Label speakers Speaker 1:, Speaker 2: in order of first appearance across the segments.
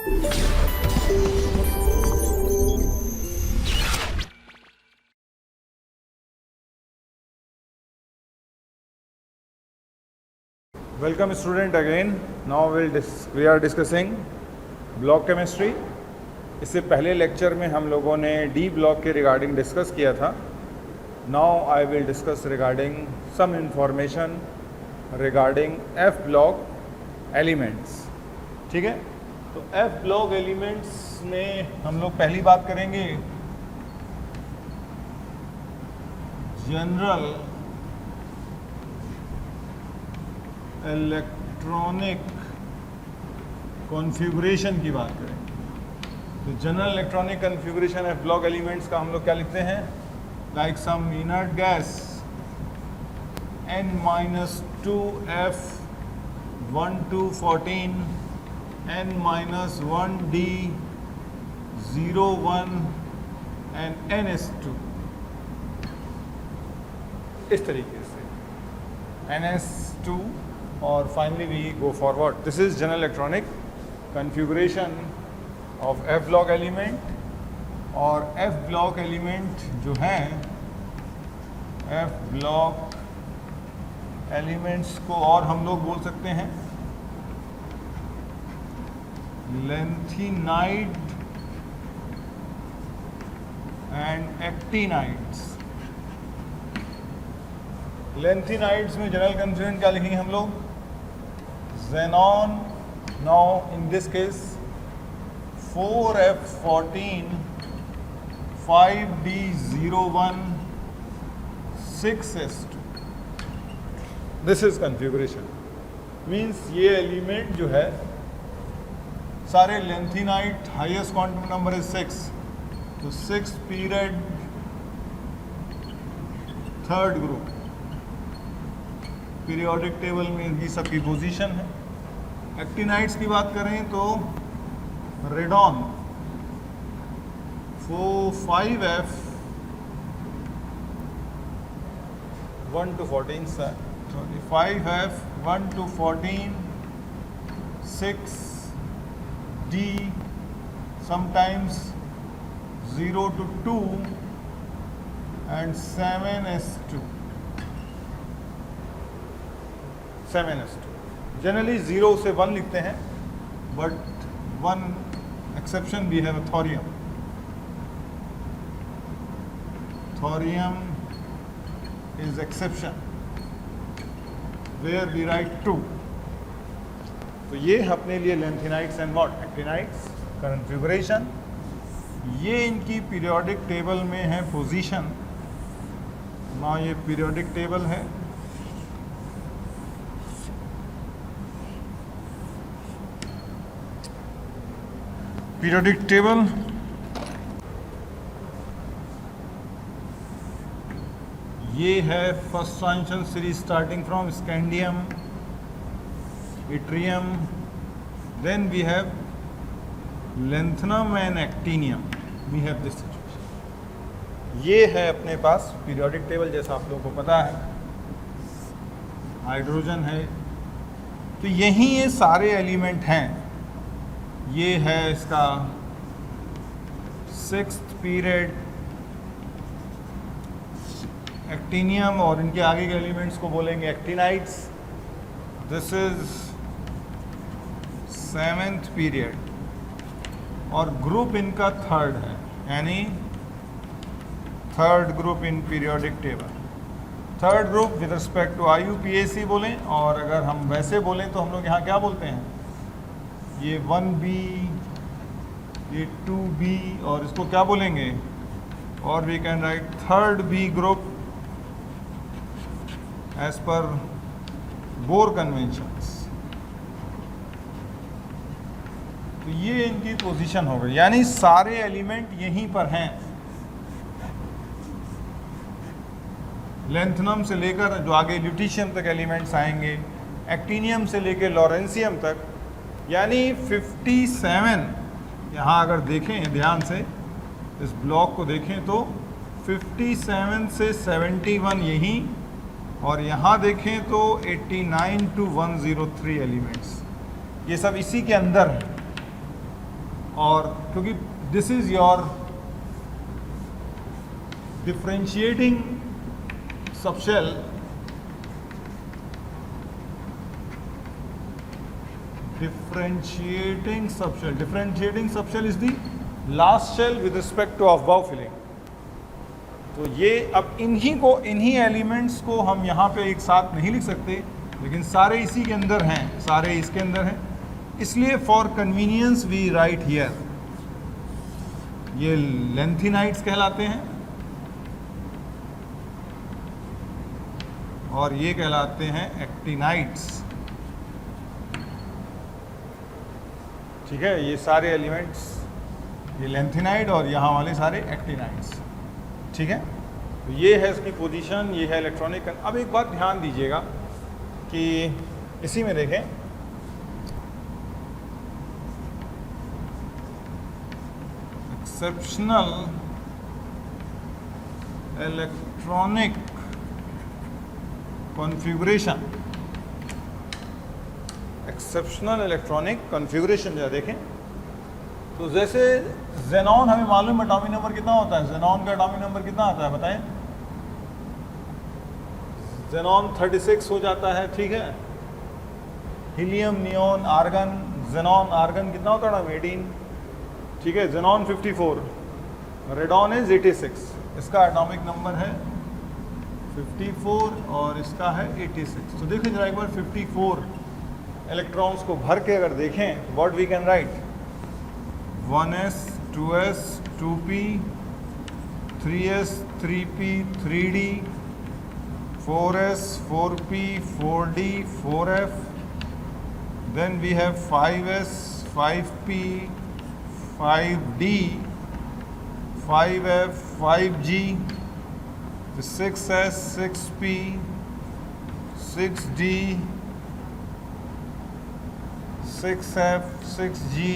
Speaker 1: Welcome student again. Now we are discussing block chemistry. इससे पहले lecture में हम लोगों ने डी ब्लॉक के रिगार्डिंग डिस्कस किया था. Now I will discuss regarding some information regarding F block elements. ठीक है, तो एफ ब्लॉक एलिमेंट्स में हम लोग पहली बात करेंगे जनरल इलेक्ट्रॉनिक कॉन्फ़िगरेशन की बात करेंगे. तो general electronic configuration of block elements का हम लोग क्या लिखते हैं, like some inert gas n-2f 1 to 14 n-1d 0 1 and ns2. इस तरीके से ns2 और finally we go forward. This is general electronic configuration of F block element. और एफ ब्लॉक एलिमेंट जो हैं, एफ ब्लॉक एलिमेंट्स को और हम लोग बोल सकते हैं लेंथिनाइड एंड एक्टिनाइड्स. लेंथिनाइड्स में जनरल कॉन्फ़िगरेशन क्या लिखेंगे हम लोग, xenon. Now in this case 4f14 5d01 6s2. This is configuration. Means ये एलिमेंट जो है सारे लेंथिनाइड, हाईएस्ट क्वांटम नंबर इज 6. तो 6 period third group periodic table में इनकी सबकी पोजीशन है. एक्टिनाइड्स की बात करें तो radon 5f 1 to 14 5f 1 to 14 6d sometimes 0 to 2 and 7s2. Generally 0 से 1 लिखते हैं, बट वन एक्सेप्शन भी है, thorium. Thorium is exception where we write 2. तो ये अपने लिए lanthanides and what actinides configuration. ये इनकी पीरियोडिक टेबल में है पोजीशन. ना ये पीरियोडिक टेबल है. पीरियोडिक टेबल ये है first transition series starting from scandium, yttrium, then we have lanthanum and actinium. We have this situation. ये है अपने पास पीरियोडिक टेबल, जैसा आप लोगों को पता है. हाइड्रोजन है, तो यही ये सारे एलिमेंट हैं. ये है इसका 6th पीरियड एक्टिनियम, और इनके आगे के एलिमेंट्स को बोलेंगे actinides. This is 7th period, और ग्रुप इनका थर्ड है, यानी third group in periodic table. Third group with respect to IUPAC बोलें, और अगर हम वैसे बोलें तो हम लोग यहाँ क्या बोलते हैं, ये 1b, ये 2b, और इसको क्या बोलेंगे, और we can write third B group as per Bohr conventions. तो ये इनकी पोजीशन हो गई, यानी सारे एलिमेंट यहीं पर हैं. लेंथनम से लेकर जो आगे ल्यूटीशियम तक एलिमेंट्स आएंगे, एक्टिनियम से लेकर लॉरेंसियम तक, यानी 57. यहाँ अगर देखें ध्यान से, इस ब्लॉक को देखें तो 57 से 71 यहीं, और यहाँ देखें तो 89 to 103 एलिमेंट्स. ये सब इसी के अंदर है. और क्योंकि this is your differentiating subshell, differentiating subshell is the last shell with respect to off-bow filling. तो ये अब इन्हीं एलिमेंट्स को हम यहाँ पे एक साथ नहीं लिख सकते, लेकिन सारे इसी के अंदर हैं, सारे इसके अंदर हैं, इसलिए for convenience we write here. ये लेंथिनाइट्स कहलाते हैं और ये कहलाते हैं एक्टिनाइट्स। ठीक है, ये सारे एलिमेंट्स, ये लेंथिनाइड और यहाँ वाले सारे एक्टिनाइड्स। ठीक है, तो ये है इसकी पोजीशन, ये है इलेक्ट्रॉनिक। अब एक बात ध्यान दीजिएगा कि इसी में देखें, exceptional electronic configuration, exceptional electronic configuration जरा देखें तो जैसे जेनॉन हमें मालूम है एटॉमिक नंबर कितना होता है, जेनॉन का एटॉमिक नंबर कितना आता है बताएं? जेनॉन 36 हो जाता है। ठीक है, helium, neon, argon, xenon, argon कितना होता है? 18। ठीक है, जेनॉन 54, रेडॉन इज 86, इसका एटॉमिक नंबर है 54 और इसका है 86। तो देखिए जरा एक बार 54 इलेक्ट्रॉन्स को भर के अगर देखें, what we can write, 1s 2s 2p 3s 3p 3d 4s 4p 4d 4f, then we have 5s 5p 5d 5f 5g, 6s 6p 6d 6f 6g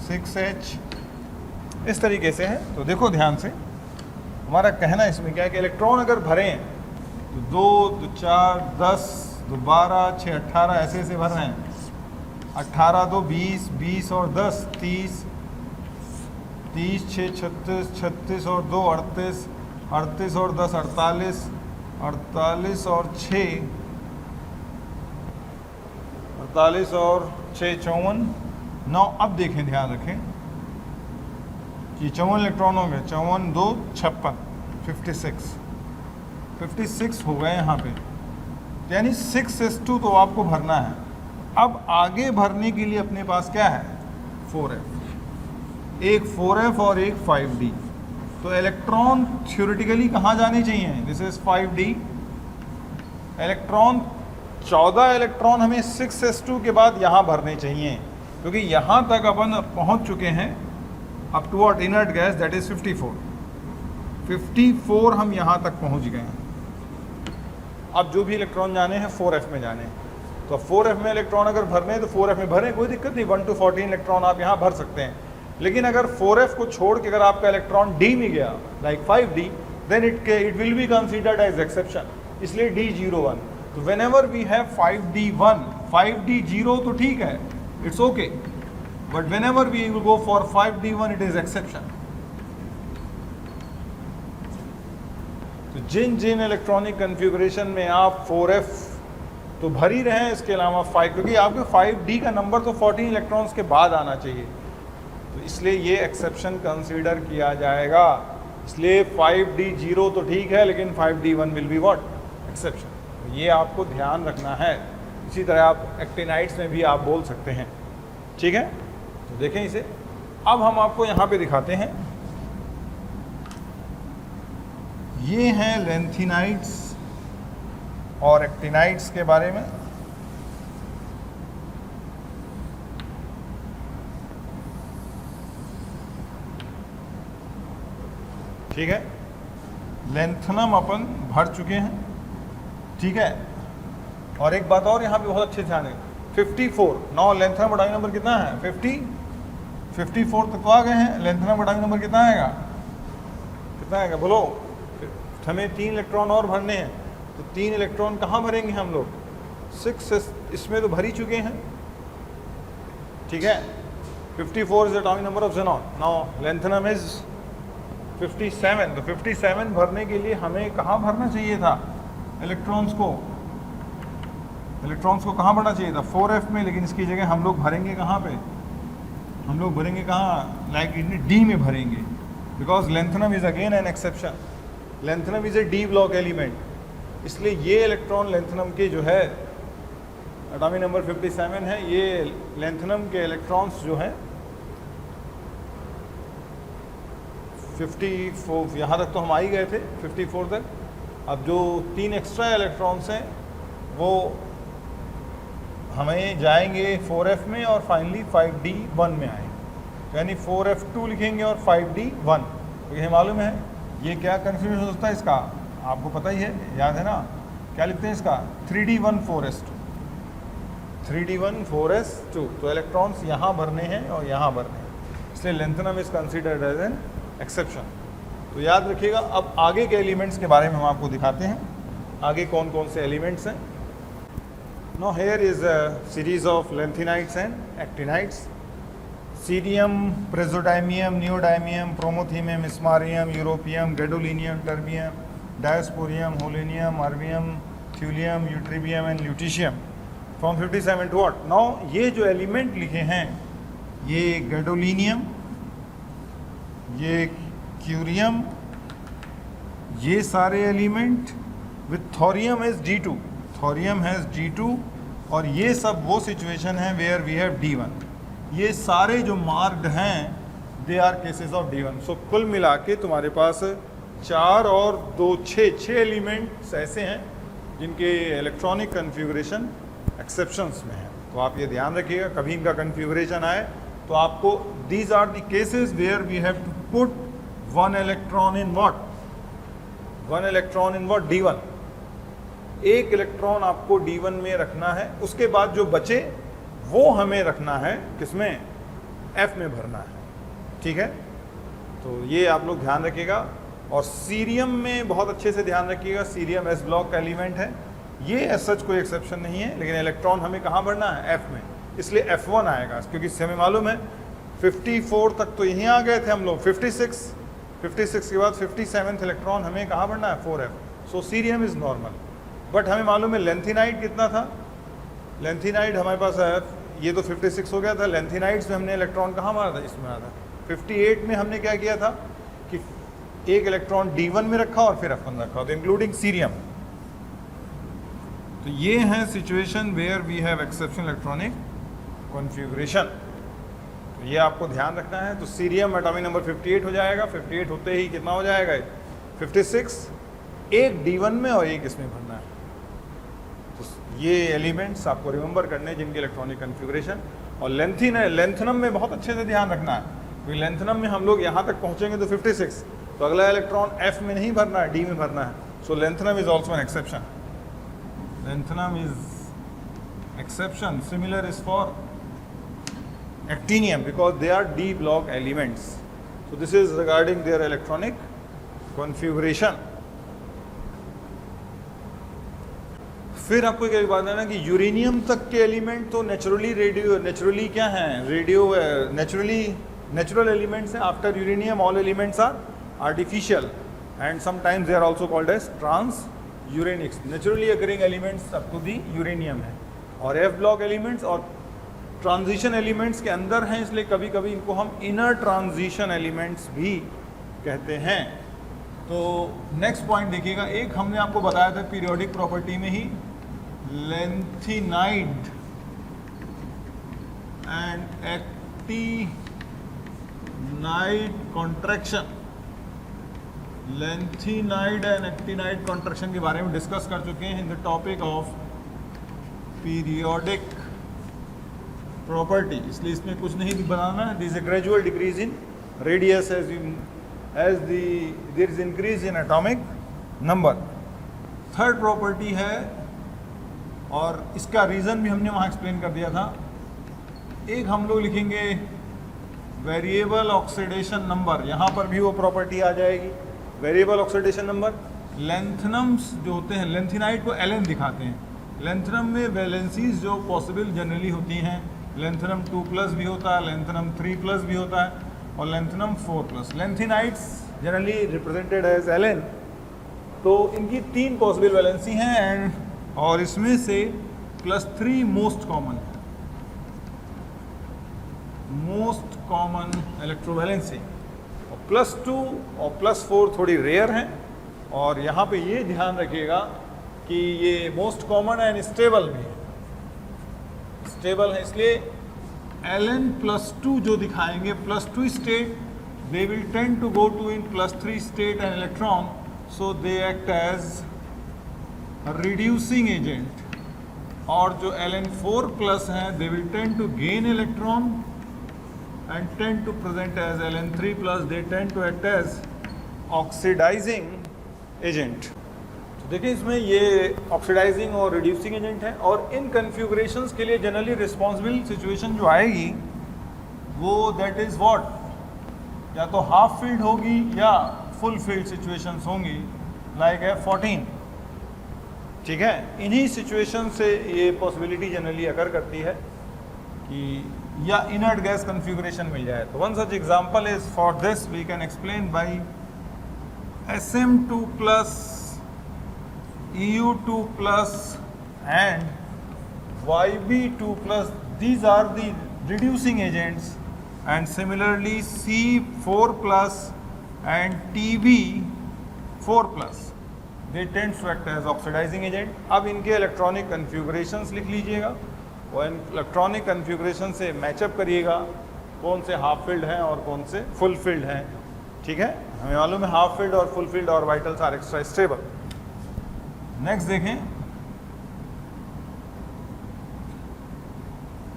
Speaker 1: 6h, इस तरीके से है। तो देखो ध्यान से, हमारा कहना इसमें क्या है कि इलेक्ट्रॉन अगर भरें तो 2 2 4 10 2 12 6 18 ऐसे ऐसे भर रहे हैं। 18 2 20 20 और 10 30 30 6 36 36 और 2 38 38 और 10 48 48 और 6 48 और 6 54 9। अब देखें, ध्यान रखें कि 54 इलेक्ट्रॉन हो गए, 54 2 56 56 हो गए यहाँ पे, यानी 6s2 तो आपको भरना है। अब आगे भरने के लिए अपने पास क्या है? 4f, एक 4f और एक 5d। तो इलेक्ट्रॉन थ्योरेटिकली कहाँ जाने चाहिए? This is 5d। Electron 14 electron हमें 6s2 के बाद यहाँ भरने चाहिए, क्योंकि यहाँ तक अपन पहुँच चुके हैं up to what inert gas, that is 54 हम यहाँ तक पहुँच गए हैं। अब जो भी इलेक्ट्रॉन जाने हैं 4f में जाने हैं, तो 4f में इलेक्ट्रॉन अगर भरने हैं तो 4f में भरें, कोई दिक्कत नहीं, 1 to 14 इलेक्ट्रॉन आप यहाँ भर सकते हैं। लेकिन अगर 4f को छोड़ के अगर आपका इलेक्ट्रॉन d में गया, like 5d, then it will be considered as exception, इसलिए d01। तो when ever we have 5d1 5d0 तो ठीक है, it's okay, but whenever we will go for 5d1 it is exception। तो जिन इलेक्ट्रॉनिक कन्फिगरेशन में आप 4f तो भर ही रहे हैं, इसके अलावा 5, क्योंकि आपके 5d का नंबर तो 14 इलेक्ट्रॉन्स के बाद आना चाहिए, तो इसलिए ये एक्सेप्शन कंसीडर किया जाएगा। इसलिए 5d0 तो ठीक है, लेकिन 5d1 will be what? Exception. तो ये आपको ध्यान रखना है। इसी तरह आप एक्टिनाइड्स में भी आप बोल सकते हैं। ठीक है, तो देखें इसे। अब हम आपको यहाँ पे दिखाते हैं, ये हैं लेंथिनाइड्स और एक्टिनाइड्स के बारे में। ठीक है, लेंथनम अपन भर चुके हैं। ठीक है, और एक बात और यहाँ पे बहुत अच्छे से ध्यान है, 54 नौ लेंथनम एटॉमिक नंबर कितना है? 54 तक तो आ गए हैं। लेंथनम एटॉमिक नंबर कितना आएगा? कितना आएगा बोलो? हमें 3 इलेक्ट्रॉन और भरने हैं, तो 3 इलेक्ट्रॉन कहाँ भरेंगे हम लोग? 6 इसमें तो भर ही चुके हैं। ठीक है, 54 is atomic number of xenon. Now lanthanum is 57. तो 57 भरने के लिए हमें कहाँ भरना चाहिए था इलेक्ट्रॉन्स को? इलेक्ट्रॉन्स को कहाँ भरना चाहिए था? 4f में, लेकिन इसकी जगह हम लोग भरेंगे कहाँ पे? हम लोग भरेंगे कहाँ? लाइक डी में भरेंगे, because lanthanum is again an exception. Lanthanum is A D block element, इसलिए ये इलेक्ट्रॉन लैंथनम के जो है एटॉमिक नंबर 57 है, ये लैंथनम के इलेक्ट्रॉन्स जो हैं 54, यहाँ तक तो हम आ ही गए थे 54 तक. अब जो 3 एक्स्ट्रा इलेक्ट्रॉन्स हैं वो हमें जाएंगे 4f में और फाइनली 5d1 में आएंगे, यानी 4f2 लिखेंगे और 5d1. तो ये मालूम है ये क्या कन्फ्यूजन होता है इसका, आपको पता ही है, याद है ना? क्या लिखते हैं इसका? 3d1 4s2, 3d1 4s2. तो इलेक्ट्रॉन्स यहाँ भरने हैं और यहाँ भरने हैं, इसलिए lanthanum is considered as an exception. तो याद रखिएगा. अब आगे के एलिमेंट्स के बारे में हम आपको दिखाते हैं, आगे कौन कौन से एलिमेंट्स हैं. Now here is a series of lanthanides and actinides. Cerium, praseodymium, neodymium, promethium, ismarium, europium, gadolinium, terbium, diosporium, holinium, erbium, thulium, ytterbium and lutetium. From 57 to what? Now ये जो एलिमेंट लिखे हैं, ये gadolinium, ये curium, ये सारे element with thorium as D2. Thorium has D2, और ये सब वो सिचुएशन है वेयर वी हैव D1. ये सारे जो मार्क्ड हैं they are cases of D1. So कुल मिला के तुम्हारे पास 4 और 2 6 एलिमेंट्स ऐसे हैं जिनके इलेक्ट्रॉनिक कन्फिगरेशन एक्सेप्शंस में है. तो आप ये ध्यान रखिएगा, कभी इनका कन्फिगरेशन आए तो आपको these are the cases where we have to put 1 electron in what? 1 electron in what? D1. एक इलेक्ट्रॉन आपको D1 में रखना है, उसके बाद जो बचे वो हमें रखना है किसमें? F में भरना है. ठीक है, तो ये आप लोग ध्यान रखिएगा. और सीरियम में बहुत अच्छे से ध्यान रखिएगा, सीरियम एस ब्लॉक का एलिमेंट है, ये एज सच कोई एक्सेप्शन नहीं है, लेकिन इलेक्ट्रॉन हमें कहाँ भरना है? F में, इसलिए F1 आएगा, क्योंकि हमें मालूम है 54 तक तो यहीं आ गए थे हम लोग. 56 के बाद 57th इलेक्ट्रॉन हमें कहाँ भरना है? 4f. So cerium is normal. But हमें मालूम है लेंथिनाइड कितना था? लेंथिनाइड हमारे पास है, ये तो 56 हो गया था. लेंथिनाइड्स में हमने इलेक्ट्रॉन कहाँ मारा था? इसमें आया था 58 में. हमने क्या किया था कि एक इलेक्ट्रॉन D1 में रखा और फिर F1 रखा, तो इंक्लूडिंग सीरियम. तो ये है situation where we have exception electronic configuration. तो ये आपको ध्यान रखना है. तो सीरियम एटॉमिक नंबर 58 हो जाएगा. 58 होते ही कितना हो जाएगा? 56. एक D1 में और एक इसमें भरना है. तो ये एलिमेंट्स आपको रिमेंबर करने हैं जिनके इलेक्ट्रॉनिक कन्फिगरेशन. और लेंथनम में बहुत अच्छे से ध्यान रखना है, क्योंकि लेंथनम में हम लोग यहाँ तक पहुँचेंगे तो 56, तो अगला इलेक्ट्रॉन F में नहीं भरना है, D में भरना है. So lanthanum is also an exception. Lanthanum is exception. Similar is for actinium because they are D block elements. So this is regarding their electronic configuration. फिर आपको क्या बात है ना कि यूरेनियम तक के एलिमेंट तो नेचुरली क्या हैं? नेचुरल एलिमेंट्स हैं. After uranium all elements are artificial and sometimes they are also called as transuranics. Naturally occurring elements up to the uranium है, और F ब्लॉक एलिमेंट्स और ट्रांजिशन एलिमेंट्स के अंदर हैं, इसलिए कभी कभी इनको हम इनर ट्रांजिशन एलिमेंट्स भी कहते हैं. तो नेक्स्ट पॉइंट देखिएगा. एक हमने आपको बताया था पीरियोडिक प्रॉपर्टी में ही, lanthanide and actinide contraction. Lanthanide and actinide contraction के बारे में डिस्कस कर चुके हैं in the topic of periodic property. इसलिए इसमें कुछ नहीं बनाना है. This a gradual decrease in radius as there is increase in atomic number. Third property है, और इसका रीज़न भी हमने वहाँ एक्सप्लेन कर दिया था. एक हम लोग लिखेंगे वेरिएबल ऑक्सीडेशन नंबर, यहाँ पर भी वो प्रॉपर्टी आ जाएगी, वेरिएबल ऑक्सीडेशन नंबर. लेंथनम्स जो होते हैं, लेंथिनाइड को Ln दिखाते हैं. लेंथनम में वैलेंसीज जो पॉसिबल जनरली होती हैं लेंथेनम 2+ भी होता है, लेंथेनम 3+ भी होता है और lanthanum 4+। Lanthanides generally represented as Ln। तो इनकी 3 पॉसिबल वैलेंसी हैं एंड और इसमें से +3 मोस्ट कॉमन है, मोस्ट कॉमन इलेक्ट्रोवैलेंसी, और +2 और +4 थोड़ी रेयर हैं। और यहाँ पे ये ध्यान रखिएगा कि ये मोस्ट कॉमन एंड स्टेबल भी है, स्टेबल है, इसलिए Ln+2 जो दिखाएंगे +2 state, they will tend to go to in +3 state and electron, so they act as reducing agent. और जो Ln4+ हैं they will tend to gain electron and tend to present as Ln3+, they tend to act as oxidizing agent। तो देखिए इसमें ये oxidising और reducing agent है। और इन कन्फिगरेशंस के लिए जनरली रिस्पॉन्सिबल सिचुएशन जो आएगी वो दैट इज़ व्हाट, या तो हाफ फील्ड होगी या फुल फील्ड सिचुएशंस होंगी, लाइक F14। ठीक है, इन्हीं सिचुएशन से ये पॉसिबिलिटी जनरली अकर करती है कि या इनर्ट गैस कन्फिगरेशन मिल जाए। तो one such example is for this we can explain by Sm2+, Eu2+ and Yb2+, these are the reducing agents, and similarly C4+ and Tb4+, they tend to act as oxidizing agent। अब इनके electronic कन्फिगरेशंस लिख लीजिएगा और electronic configuration से matchup करिएगा कौन से half field हैं और कौन से फुल फील्ड हैं। ठीक है, हमें मालूम है हाफ फील्ड और full filled orbitals are extra stable. Next देखें,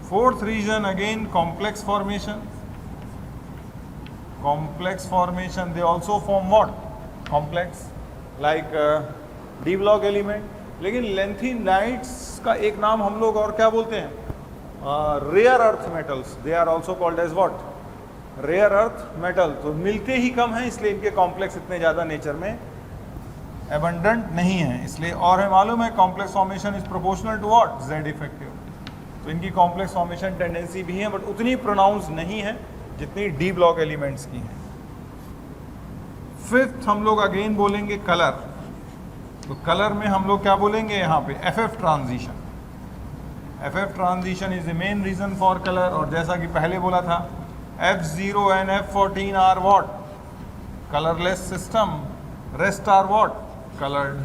Speaker 1: fourth reason again complex formation. Complex formation they also form what, complex like D block element. लेकिन लेंथेनाइट्स का एक नाम हम लोग और क्या बोलते हैं, rare earth metals, they are also called as what, rare earth metal. तो मिलते ही कम हैं, इसलिए इनके कॉम्प्लेक्स इतने ज़्यादा नेचर में एबंडेंट नहीं है, इसलिए। और हमें मालूम है complex formation is proportional to what, Z effective. तो इनकी कॉम्प्लेक्स फॉर्मेशन टेंडेंसी भी है बट उतनी प्रोनाउंस नहीं है जितनी डी ब्लॉक एलिमेंट्स की है। फिफ्थ हम लोग अगेन बोलेंगे कलर। तो कलर में हम लोग क्या बोलेंगे यहाँ पे, FF transition. FF transition is the main reason for colour. और जैसा कि पहले बोला था F0 and F14 are what, colourless system, rest are what, coloured.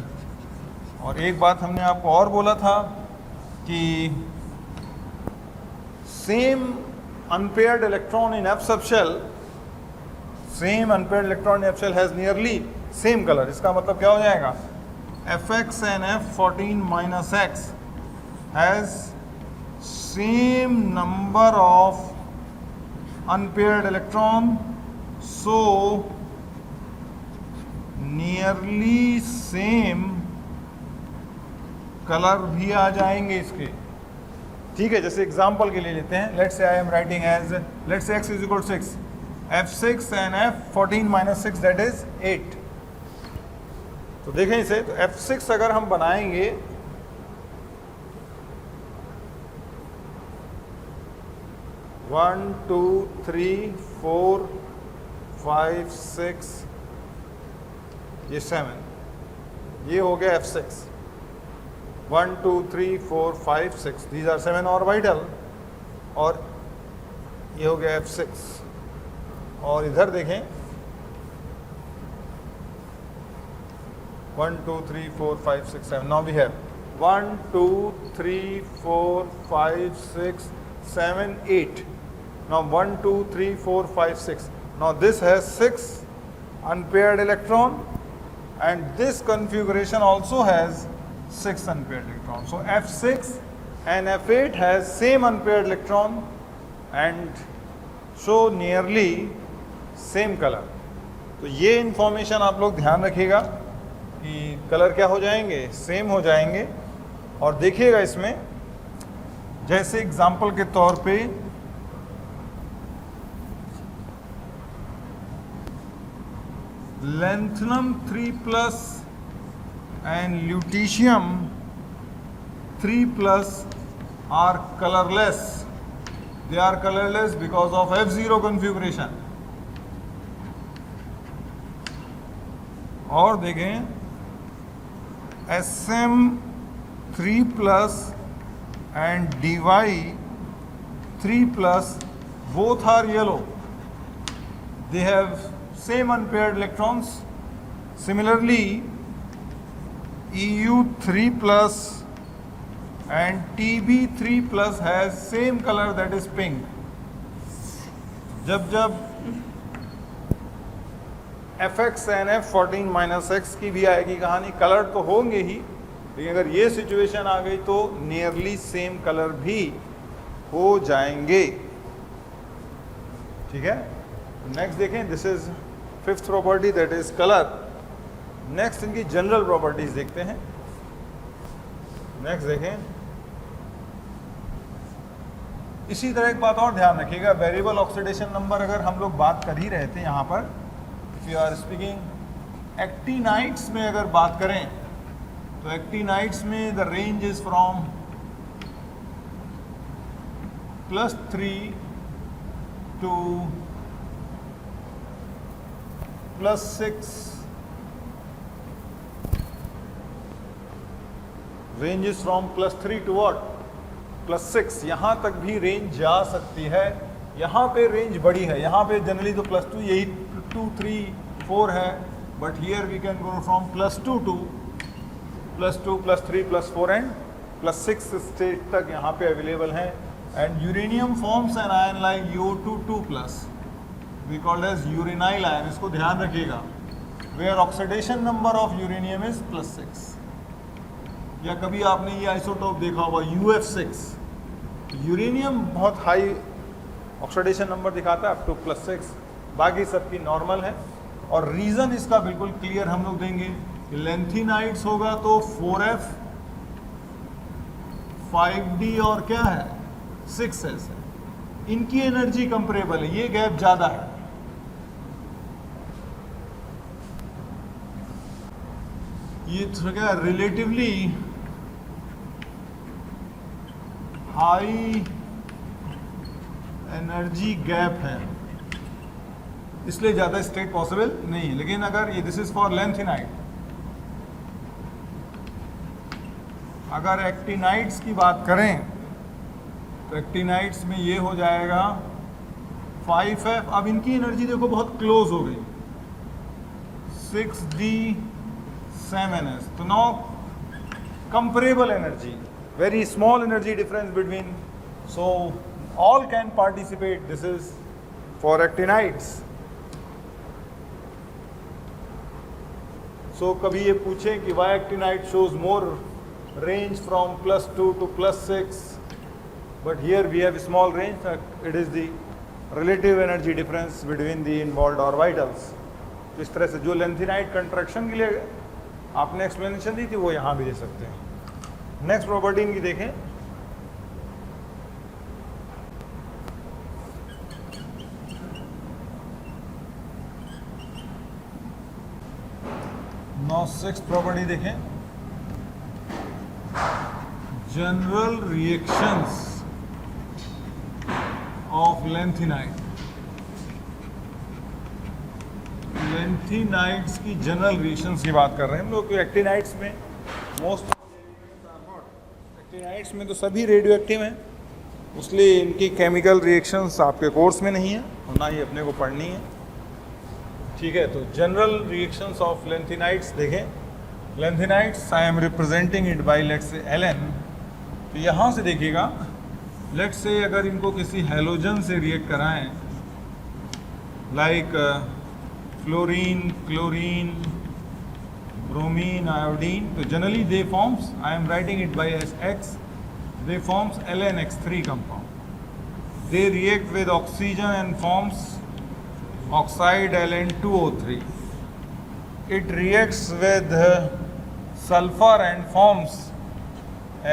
Speaker 1: और एक बात हमने आपको और बोला था कि same unpaired electron in F subshell, same unpaired electron in F shell has nearly same colour. इसका मतलब क्या हो जाएगा, Fx and F14 minus x has same number of unpaired electron, so nearly same color भी आ जाएंगे इसके। ठीक है, जैसे एग्जाम्पल के लिए लेते हैं, let's say I am writing as, let's say x is equal 6, F6 and F14 minus 6 that is 8। तो देखें इसे, तो F6 अगर हम बनाएंगे वन टू थ्री फोर 5 6, ये 7, ये हो गया F6। 1 2 3 4 5 6, दीज आर 7 ऑर्बिटल, और ये हो गया F6। और इधर देखें 1 2 3 4 5 6 7, now we have 1 2 3 4 5 6 7 8, now 1 2 3 4 5 6, now this has 6 unpaired electron and this configuration also has 6 unpaired electrons. So F6 and F8 has same unpaired electron and so nearly same color. तो ये information आप लोग ध्यान रखिएगा कि कलर क्या हो जाएंगे, सेम हो जाएंगे। और देखिएगा इसमें, जैसे एग्जाम्पल के तौर पे lanthanum 3+ and lutetium 3+ are colorless they are colorless because of F0 configuration. और देखें SM3 plus and DY3 plus both are yellow. They have same unpaired electrons. Similarly, EU3 plus and TB3 plus has same color, that is pink. जब FX and F14 minus X की भी आएगी कहानी, colour तो होंगे ही, लेकिन अगर ये सिचुएशन आ गई तो नियरली सेम कलर भी हो जाएंगे. ठीक है. नेक्स्ट देखें, this is fifth property, that is colour. Next इनकी जनरल प्रॉपर्टीज देखते हैं. नेक्स्ट देखें, इसी तरह एक बात और ध्यान रखिएगा, वेरिएबल ऑक्सीडेशन नंबर अगर हम लोग बात कर ही रहे थे यहाँ पर, if you are speaking actinides में अगर बात करें तो एक्टिनाइट्स में the range is from +3 to +6. Range is from +3 to what? +6. यहाँ तक भी रेंज जा सकती है. यहाँ पे रेंज बड़ी है, यहाँ पे जनरली तो +2 यही 2, 3, 4 है, but here we can go from +2 to +2, +3, +4 and +6 stage तक यहाँ पे अवेलेबल हैं. And uranium forms an ion like U2+, we called as uranyl ion. इसको ध्यान रखिएगा, where oxidation number of uranium is +6. या कभी आपने ये आइसोटोप देखा होगा UF6. यूरेनियम बहुत हाई ऑक्सीडेशन नंबर दिखाता है, अप टू +6. बाकी सबकी नॉर्मल है. और रीज़न इसका बिल्कुल क्लियर हम लोग देंगे कि लेंथिनाइट्स होगा तो 4F 5D और क्या है 6S है. इनकी एनर्जी कंपेरेबल है, ये गैप ज़्यादा है. ये क्या रिलेटिवली हाई एनर्जी गैप है, इसलिए ज़्यादा स्टेट पॉसिबल नहीं है. लेकिन अगर ये दिस इज फॉर लेंथिनाइट, अगर एक्टिनाइट्स की बात करें तो एक्टिनाइट्स में ये हो जाएगा 5F. अब इनकी एनर्जी देखो बहुत क्लोज हो गई, 6D 7S. तो now comparable energy, very small energy difference between, so all can participate. This is for actinides. So कभी ये पूछें कि why actinide shows more range from +2 to +6, but here we have small range. It is the relative energy difference between the involved orbitals. इस तरह से जो लेंथिनाइट contraction के लिए आपने एक्सप्लेनेशन दी थी वो यहाँ भी दे सकते हैं. नेक्स्ट प्रॉपर्टी इनकी देखें, नौ सिक्स प्रॉपर्टी देखें, जनरल रिएक्शंस ऑफ लेंथिनाइट. लेंथिनाइट्स की जनरल रिएक्शंस की बात कर रहे हैं हम लोग. एक्टिनाइट्स में मोस्ट एक्टिनाइट्स में तो सभी रेडियो एक्टिव हैं, इसलिए इनकी केमिकल रिएक्शंस आपके कोर्स में नहीं है और ना ही अपने को पढ़नी है. ठीक है, तो जनरल रिएक्शंस ऑफ लेंथिनाइट्स देखें. Lanthanides I am representing it by let's say Ln. तो यहाँ से देखिएगा, लेट्स से अगर इनको किसी हैलोजन से रिएक्ट कराएं like fluorine, chlorine, bromine, iodine, तो generally they forms, I am writing it by as X, they forms LnX3 compound. They react with oxygen and forms oxide Ln2O3. It reacts with sulfur and forms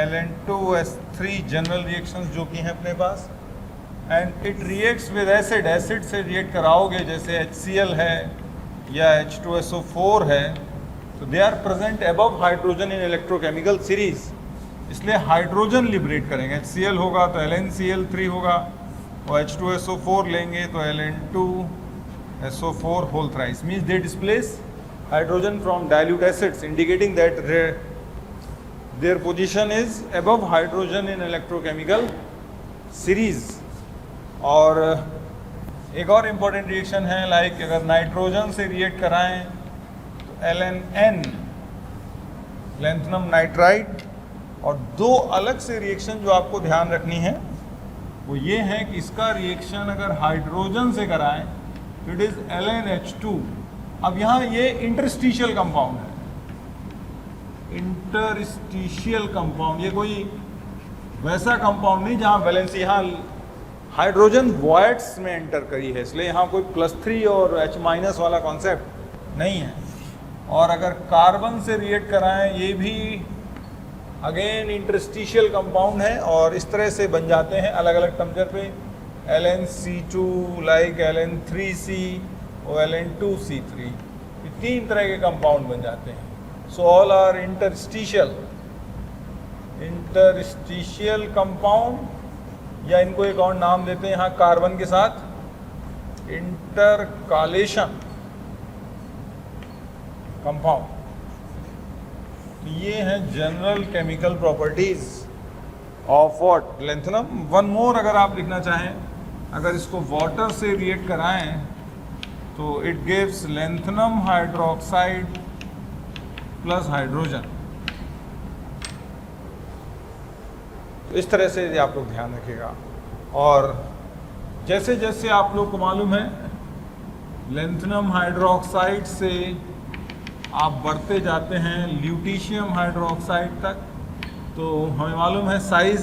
Speaker 1: Ln2S3 general reactions जो कि हैं अपने पास. And it reacts with acid. Acid से react कराओगे जैसे HCl है या H2SO4 है, तो they are present above hydrogen in electrochemical series, इसलिए हाइड्रोजन लिबरेट करेंगे. HCl होगा तो LnCl3 होगा, और H2SO4 लेंगे तो Ln2SO4 whole thrice means they displace hydrogen from dilute acids, indicating that their position is above hydrogen in electrochemical series. और एक और इम्पोर्टेंट रिएक्शन है, लाइक अगर नाइट्रोजन से रिएक्ट कराएं तो LNN लैंथनम नाइट्राइड, और दो अलग से रिएक्शन जो आपको ध्यान रखनी है वो ये है कि इसका रिएक्शन अगर हाइड्रोजन से कराएं तो इट इज़ LnH2। अब यहाँ ये इंटरस्टिशियल कंपाउंड है, इंटरस्टिशियल कंपाउंड, ये कोई वैसा कंपाउंड नहीं जहाँ वैलेंसी, यहाँ हाइड्रोजन वॉइड्स में एंटर करी है, इसलिए यहाँ कोई +3 और H- वाला कॉन्सेप्ट नहीं है। और अगर कार्बन से रिएक्ट कराएं, ये भी अगेन इंटरस्टिशियल कंपाउंड है और इस तरह से बन जाते हैं अलग अलग टेम्परेचर पे, LnC2 लाइक Ln3C और Ln2C3, ये 3 तरह के कंपाउंड बन जाते हैं। So all are interstitial compound, या इनको एक और नाम देते हैं यहाँ कार्बन के साथ इंटरकालेशन कंपाउंड। तो ये हैं general chemical properties of what, lanthanum. One more अगर आप लिखना चाहें, अगर इसको वाटर से रिएक्ट कराएं तो it gives lanthanum hydroxide plus hydrogen. तो इस तरह से आप लोग ध्यान रखिएगा। और जैसे जैसे आप लोग को मालूम है लैंथनम हाइड्रोक्साइड से आप बढ़ते जाते हैं ल्यूटीशियम हाइड्रोक्साइड तक, तो हमें मालूम है साइज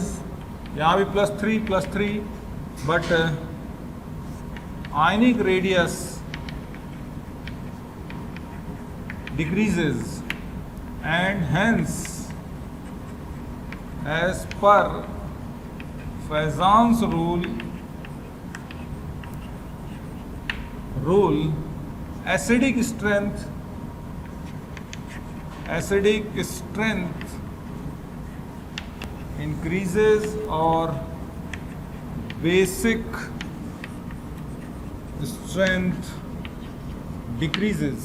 Speaker 1: यहाँ भी +3 but ionic radius decreases and hence as per Fajans rule acidic strength increases or basic strength decreases।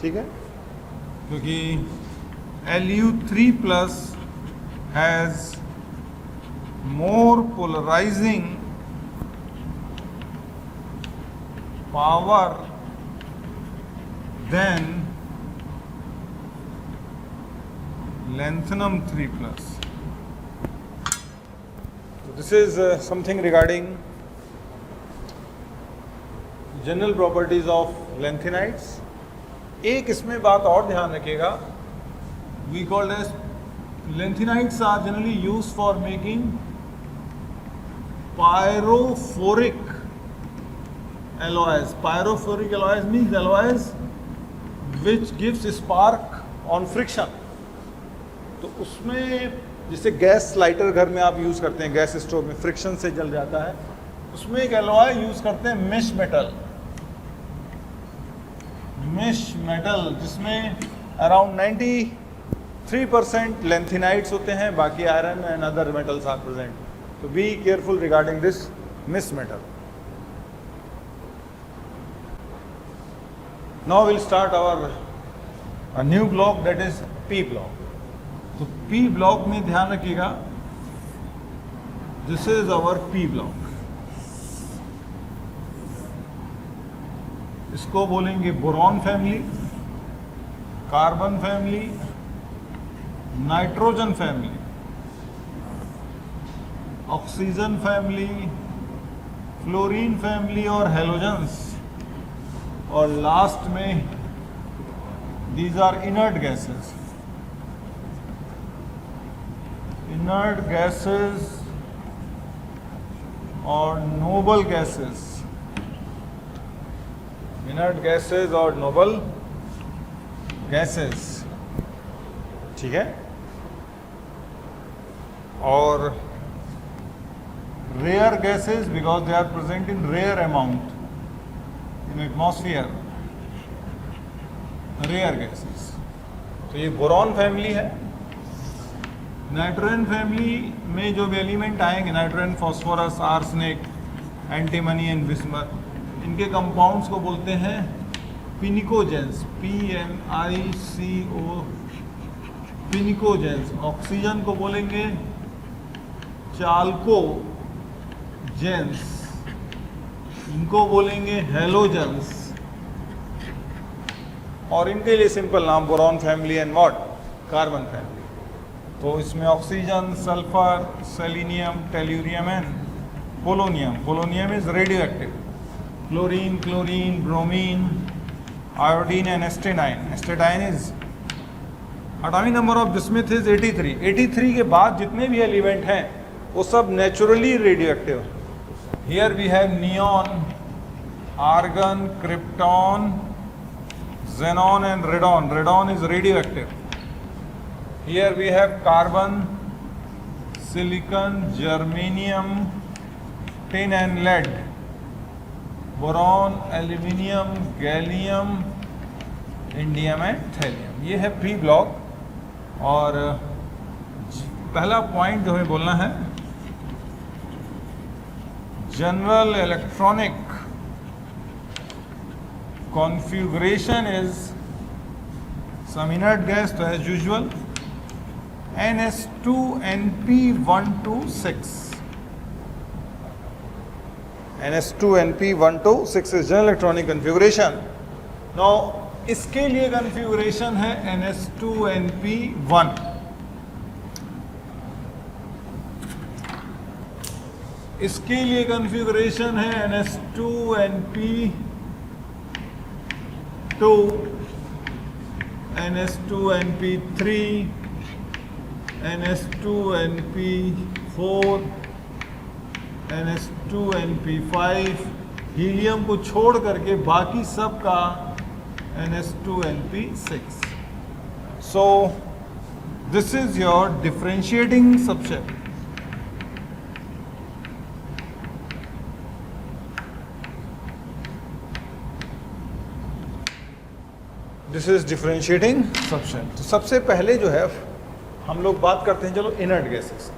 Speaker 1: ठीक है, क्योंकि Lu3+ has more polarizing power than lanthanum 3+. So this is something regarding general properties of lanthanides। एक इसमें बात और ध्यान रखिएगा, we called as lanthanides are generally used for making pyrophoric alloys। Pyrophoric alloys means alloys which gives spark on friction। तो उसमें जैसे gas lighter घर में आप यूज़ करते हैं, गैस स्टोव में फ्रिक्शन से जल जाता है, उसमें एक एलॉय यूज़ करते हैं मिश मेटल, जिसमें अराउंड 93% लैंथेनाइड्स होते हैं, बाकी iron and other metals are present. तो be careful regarding this misch metal. Now will start our new block, that is P block. तो पी ब्लॉक में ध्यान रखिएगा, this is our P block. इसको बोलेंगे boron family, carbon family, nitrogen family, oxygen family, fluorine family और halogens, और last में these are inert gases. Inert gases और नोबल गैसेस, इनर्ट गैसेस और नोबल गैसेस, ठीक है। और rare gases because they are present in rare amount in atmosphere, rare gases. तो ये बोरॉन फैमिली है, नाइट्रोजन फैमिली में जो भी एलिमेंट आएंगे, nitrogen, phosphorus, arsenic, antimony and bismuth, इनके कंपाउंड्स को बोलते हैं पिनिकोजेंस, PNICO, पिनिकोजेंस। ऑक्सीजन को बोलेंगे चाल्कोजेंस, इनको बोलेंगे हेलोजेंस, और इनके लिए सिंपल नाम boron family and what, carbon family. तो इसमें oxygen, sulphur, selenium, tellurium and polonium. Polonium is radioactive. Chlorine, chlorine, bromine, iodine and astatine. Astatine is atomic number of bismuth is 83। 83 के बाद जितने भी एलिमेंट हैं वो सब naturally radioactive. Here we have neon, argon, krypton, xenon and radon. Radon is radioactive. Here we have carbon, silicon, germanium, tin and lead, boron, aluminium, gallium, indium and thallium. ये है pre block. और पहला point जो हमें बोलना है, general electronic configuration is some inert gas, तो as usual NS2NP126. NS2NP126 is general electronic configuration. Now इसके लिए configuration है NS2NP1। इसके लिए configuration है NS2NP2, NS2NP3, NS2NP4, NS2NP5, helium को छोड़ करके बाकी सब का NS2NP6। So this is your differentiating subset. This is differentiating subset. तो सबसे पहले जो है हम लोग बात करते हैं, चलो इनर्ट गैसेस।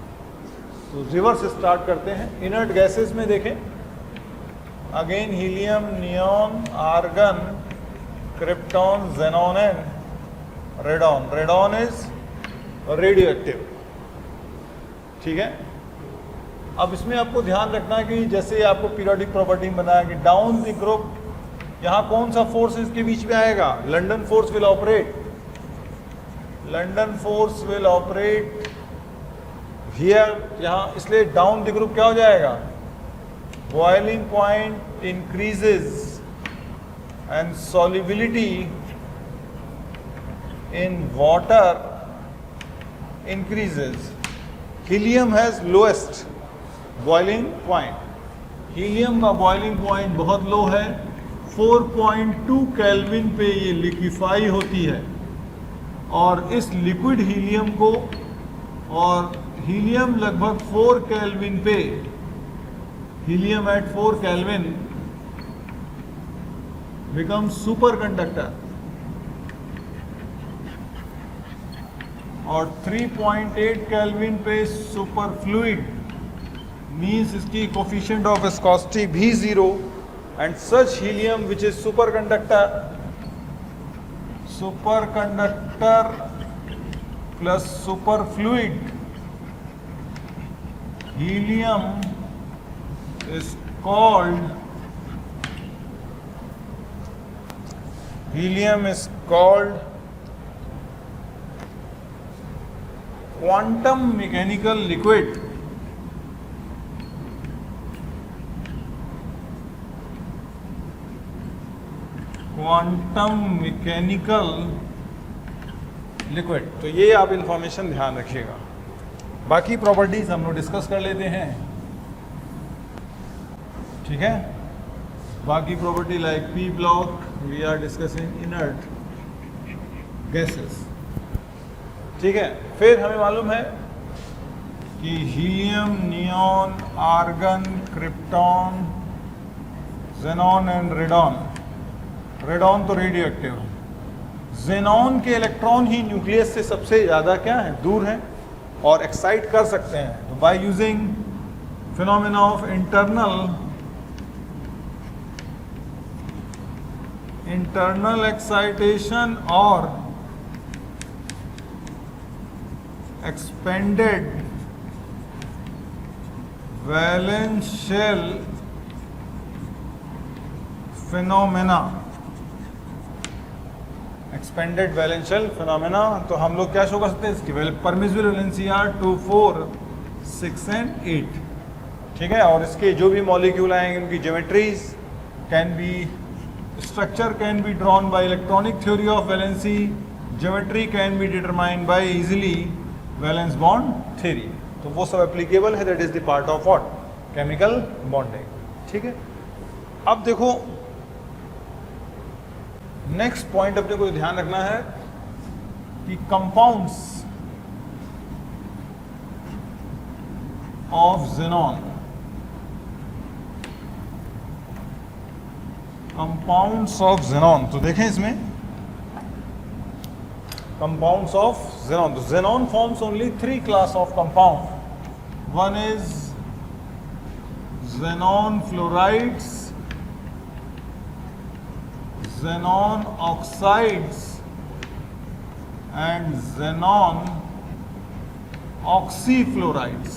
Speaker 1: तो रिवर्स स्टार्ट करते हैं। इनर्ट गैसेस में देखें, again helium, neon, argon, krypton, xenon and radon. Radon is radioactive, ठीक है। अब इसमें आपको ध्यान रखना है कि जैसे आपको पीरियोडिक प्रॉपर्टी बनाया कि डाउन द ग्रुप, यहाँ कौन सा फोर्स इसके बीच में आएगा, London force will operate. London force will operate here, यहाँ, इसलिए डाउन द ग्रुप क्या हो जाएगा, boiling point increases and solubility in water increases. Helium has lowest boiling point. Helium का बॉइलिंग पॉइंट बहुत लो है, 4.2 केल्विन पे ये लिक्विफाई होती है। और इस लिक्विड हीलियम को, और हीलियम लगभग 4 केल्विन पे, helium at 4 kelvin become superconductor. और 3.8 केल्विन पे सुपर फ्लूइड, मीन्स इसकी कोफिशिएंट ऑफ विस्कोसिटी भी 0। and such helium which is superconductor plus superfluid helium is called quantum mechanical liquid। Quantum mechanical liquid. तो ये आप information ध्यान रखिएगा। बाकी प्रॉपर्टीज हम लोग डिस्कस कर लेते हैं, ठीक है। बाकी property like P block, we are discussing inert gases, ठीक है। फिर हमें मालूम है कि helium, neon, argon, krypton, xenon and radon. Radon तो रेडियो एक्टिव है। xenon के इलेक्ट्रॉन ही न्यूक्लियस से सबसे ज़्यादा क्या है, दूर है। और एक्साइट कर सकते हैं। तो by using phenomena of internal excitation और expanded valence shell phenomena, expanded valential phenomena, तो हम लोग क्या शो कर सकते हैं, इसकी परमिसिबल वैलेंसी आर 2, 4, 6 एंड 8, ठीक है। और इसके जो भी मॉलिक्यूल आएंगे उनकी geometries can be, structure can be drawn by electronic theory of valency, geometry can be determined by easily valence bond theory. तो वो सब एप्लीकेबल है, that is the part of what, chemical bonding, ठीक है। अब देखो नेक्स्ट पॉइंट अपने को ध्यान रखना है कि compounds of xenon, compounds of xenon, तो देखें इसमें कंपाउंड्स ऑफ ज़ेनॉन, तो xenon forms only 3 class of compound. One is xenon fluorides, xenon oxides and xenon oxyfluorides.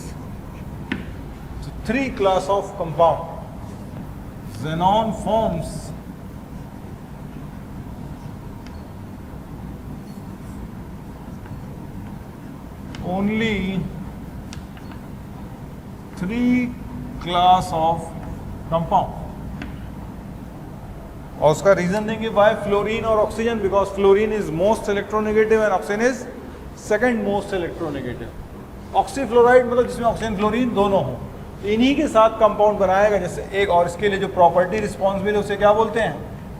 Speaker 1: So 3 class of compound. Xenon forms only 3 class of compound. और उसका reason देंगे by fluorine और oxygen, because fluorine is most electronegative and oxygen is second most electronegative. Oxyfluoride मतलब जिसमें oxygen fluorine दोनों हो, इन्हीं के साथ कंपाउंड बनाएगा जैसे एक। और इसके लिए जो प्रॉपर्टी रिस्पॉन्सिबल है उसे क्या बोलते हैं,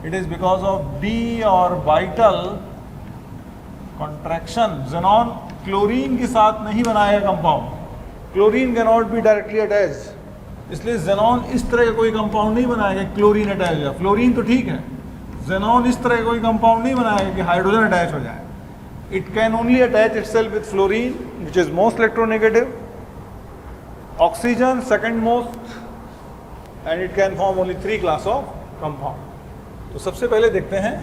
Speaker 1: it is because of D और वाइटल कॉन्ट्रैक्शन। ज़ेनॉन क्लोरीन के साथ नहीं बनाएगा compound, chlorine can not be directly attached, इसलिए ज़ेनॉन इस तरह का कोई कंपाउंड नहीं बनाएगा क्लोरीन अटैच हो। फ्लोरीन तो ठीक है, ज़ेनॉन इस तरह का कोई कंपाउंड नहीं बनाएगा कि हाइड्रोजन अटैच हो जाए। It can only attach itself with fluorine which is most electronegative, oxygen second most, and it can form only 3 class of compound. तो सबसे पहले देखते हैं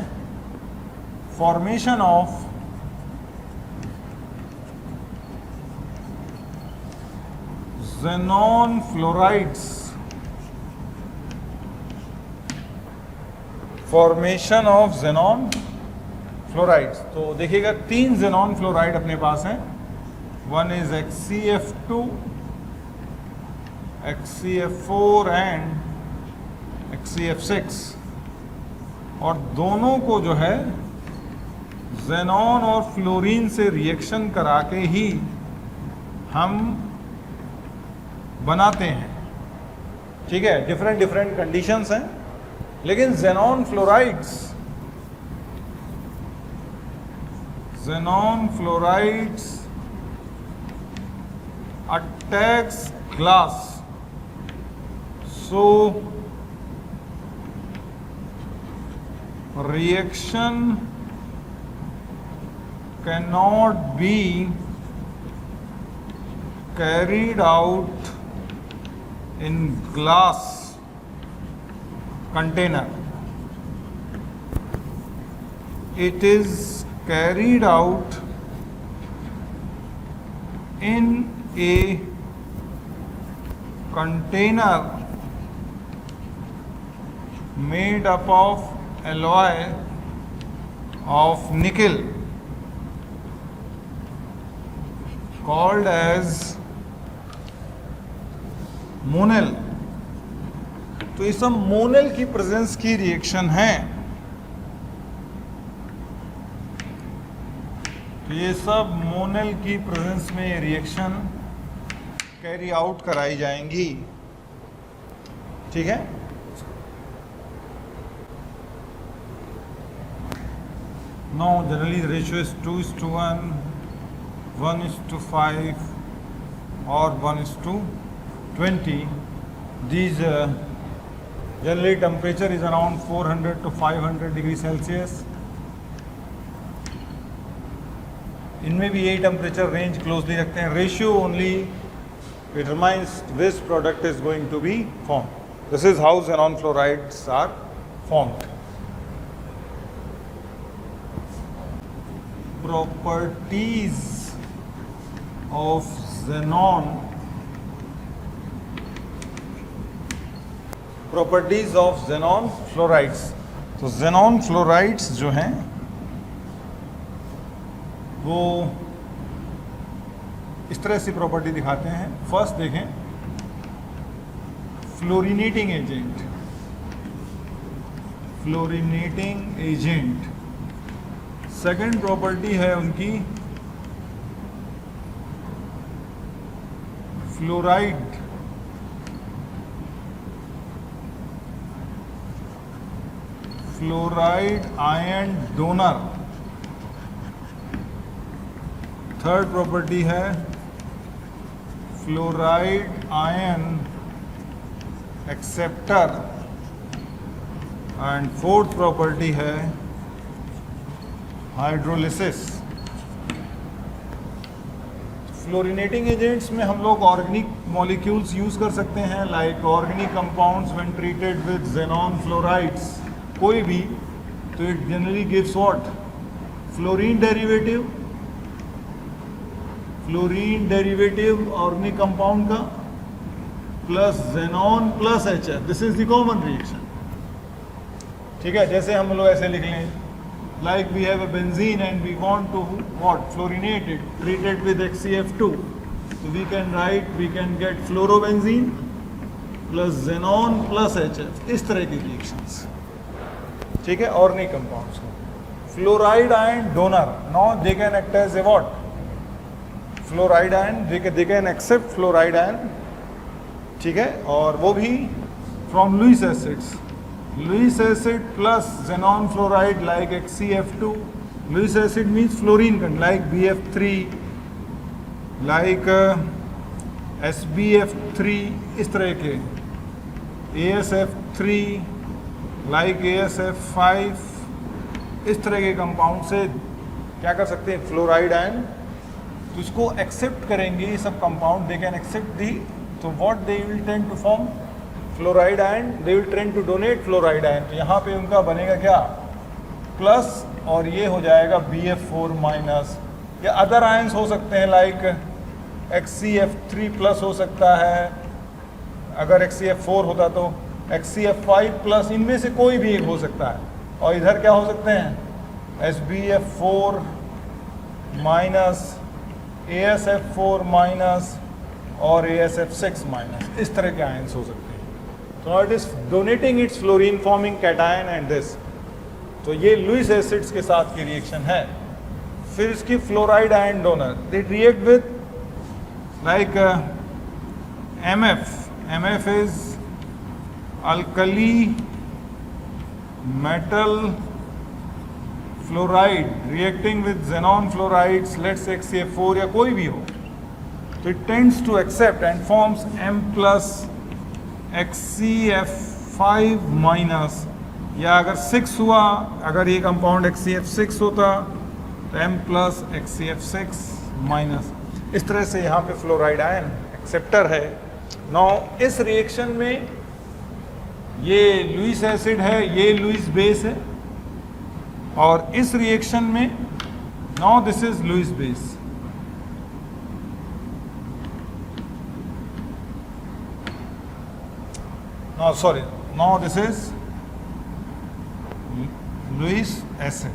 Speaker 1: formation of xenon fluorides, formation of xenon fluorides। तो देखिएगा 3 xenon fluoride अपने पास हैं, one is HCF2, HCF4 and HCF6, और दोनों को जो है xenon और फ्लोरीन से रिएक्शन करा के ही हम बनाते हैं, ठीक है। डिफरेंट डिफरेंट कंडीशंस हैं, लेकिन xenon fluorides attacks glass, so reaction can not be carried out in glass container. It is carried out in a container made up of alloy of nickel called as Monel. तो ये सब Monel की presence की reaction है, तो ये सब Monel की प्रेजेंस में रिएक्शन कैरी आउट कराई जाएंगी, ठीक है। Now generally ratio is 2:1, 1:5 or 1:20. These generally temperature is around 400 to 500 degrees Celsius. इनमें भी यही टेम्परेचर रेंज क्लोजली रखते हैं. Ratio only determines which product is going to be formed. This is how xenon fluorides are formed. Properties of xenon. Properties of xenon fluorides. तो xenon fluorides जो हैं वो इस तरह से प्रॉपर्टी दिखाते हैं. फर्स्ट देखें, fluorinating agent. Fluorinating agent. Second property है उनकी fluoride. Fluoride ion donor. Third property है fluoride ion acceptor. And fourth property है हाइड्रोलिसिस. फ्लोरिनेटिंग एजेंट्स में हम लोग ऑर्गेनिक मॉलिक्यूल्स यूज कर सकते हैं, like organic compounds when treated with xenon fluorides. कोई भी, तो it generally gives what? Fluorine derivative. Fluorine derivative organic compound का plus xenon plus HF. This is the common reaction. ठीक है, जैसे हम लोग ऐसे लिख लें, like we have a benzene and we want to what? Fluorinate it, treated with HCF2. so we can write, we can get fluorobenzene plus xenon plus HF. इस तरह की रिएक्शंस. ठीक है, organic compounds. Fluoride ion donor. Now they can act as a what? Fluoride ion. They can accept fluoride ion. ठीक है, और वो भी from Lewis acids. Lewis acid plus xenon fluoride like HCF2. Lewis acid means fluorine content, like BF3, like SBF3, इस तरह के. ASF3, like ASF5, इस तरह के कंपाउंड से क्या कर सकते हैं? Fluoride ion. तो इसको एक्सेप्ट करेंगे ये सब compound. They can accept the. तो what they will tend to form? Fluoride ion. They will tend to donate fluoride ion. तो यहाँ पे उनका बनेगा क्या? प्लस, और ये हो जाएगा BF4 माइनस. या अदर आयन्स हो सकते हैं, लाइक HCF3 प्लस हो सकता है. अगर HCF4 होता तो HCF5 प्लस. इनमें से कोई भी एक हो सकता है. और इधर क्या हो सकते हैं? SBF4 माइनस, ASF4 माइनस और ASF6 माइनस. इस तरह के आयन्स हो सकते हैं. तो it is donating it's fluorine forming cation and this. तो ये लुईस एसिड्स के साथ की रिएक्शन है. फिर इसकी fluoride ion donor. They react with like MF. MF is alkali metal fluoride reacting with xenon fluorides, let's HCF4 या कोई भी हो. तो it tends to accept and forms M plus HCF5 minus. या अगर 6 हुआ, अगर ये कंपाउंड HCF6 होता तो M प्लस HCF6 माइनस. इस तरह से यहाँ पे फ्लोराइड आयन एक्सेप्टर है. नाउ इस रिएक्शन में ये लुईस एसिड है, ये लुईस बेस है. और इस रिएक्शन में now this is Lewis base. No, sorry. Now this is Lewis acid,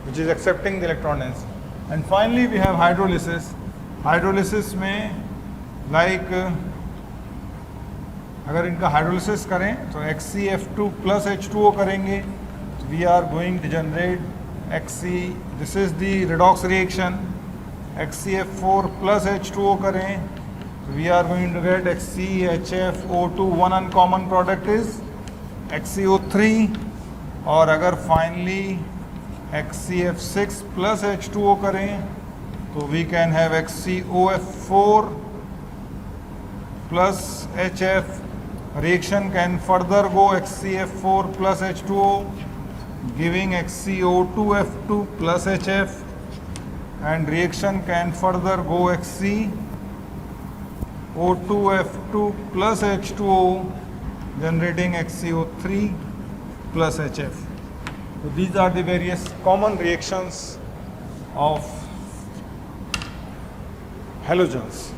Speaker 1: which is accepting the electron density. And finally we have hydrolysis. Hydrolysis में like अगर इनका हाइड्रोलिसिस करें तो HCF2 प्लस H2O करेंगे. We are going to generate this is the redox reaction. HCF4 plus H2O करें, we are going to get HCHFO2. one uncommon product is HCO3. और अगर finally HCF6 plus H2O करें तो we can have HCOF4 plus HF. Reaction can further go HCF4 plus H2O. giving HCO2F2 plus HF, and reaction can further go HCO2F2 plus H2O, generating HCO3 plus HF. So these are the various common reactions of halogens.